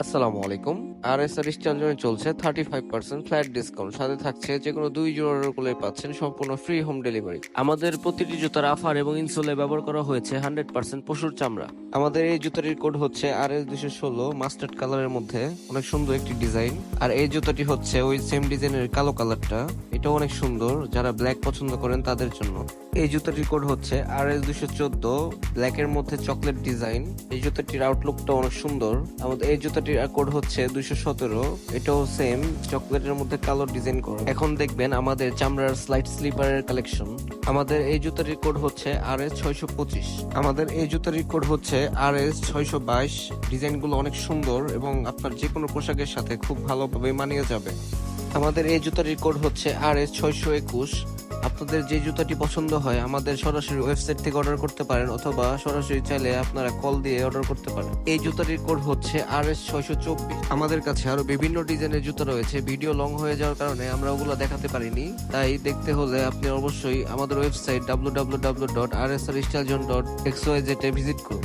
আসসালামু আলাইকুম। আর স্টাইল জোনে চলছে 35% ফ্ল্যাট ডিসকাউন্ট, সাথে থাকছে যে কোনো 2 জোড়া অর্ডার করলে পাচ্ছেন সম্পূর্ণ ফ্রি হোম ডেলিভারি। আমাদের প্রতিটি জুতার আফার এবং ইনসোলে ব্যবহার করা হয়েছে 100% পশুর চামড়া। আমাদের এই জুতাটির কোড হচ্ছে RS216 মাস্টার্ড কালারের মধ্যে, অনেক সুন্দর একটি ডিজাইন। আর এই জুতাটি হচ্ছে ওই সেম ডিজাইনের কালো কালারটা, এটাও অনেক সুন্দর, যারা ব্ল্যাক পছন্দ করেন তাদের জন্য। এই জুতাটির কোড হচ্ছে RS214 ব্ল্যাকের মধ্যে চকলেট ডিজাইন। এই জুতাটির আউটলুকটা অনেক সুন্দর। আমাদের এই জুতাটির কোড হচ্ছে 217, এটাও সেম চকলেটের মধ্যে কালো ডিজাইন করা। এখন দেখবেন আমাদের চামড়ার স্লাইড স্লিপারের কালেকশন। আমাদের এই জুতাটির কোড হচ্ছে RS625। আমাদের এই জুতাটির কোড হচ্ছে RS622। ডিজাইনগুলো অনেক সুন্দর এবং আপনার যে কোনো পোশাকের সাথে খুব ভালোভাবে মানিয়ে যাবে। আমাদের এই জুতাটির কোড হচ্ছে RS621। আপনাদের যে জুতাটি পছন্দ হয় আমাদের সরাসরি ওয়েবসাইট থেকে অর্ডার করতে পারেন, অথবা সরাসরি চাইলে আপনারা কল দিয়ে অর্ডার করতে পারেন। এই জুতাটির কোড হচ্ছে RS624। আমাদের কাছে আরো বিভিন্ন ডিজাইনের জুতা রয়েছে, ভিডিও লং হয়ে যাওয়ার কারণে আমরা ওগুলো দেখাতে পারিনি, তাই দেখতে হলে আপনি অবশ্যই আমাদের ওয়েবসাইট www.rsrstylejon.xyz এ ভিজিট করুন।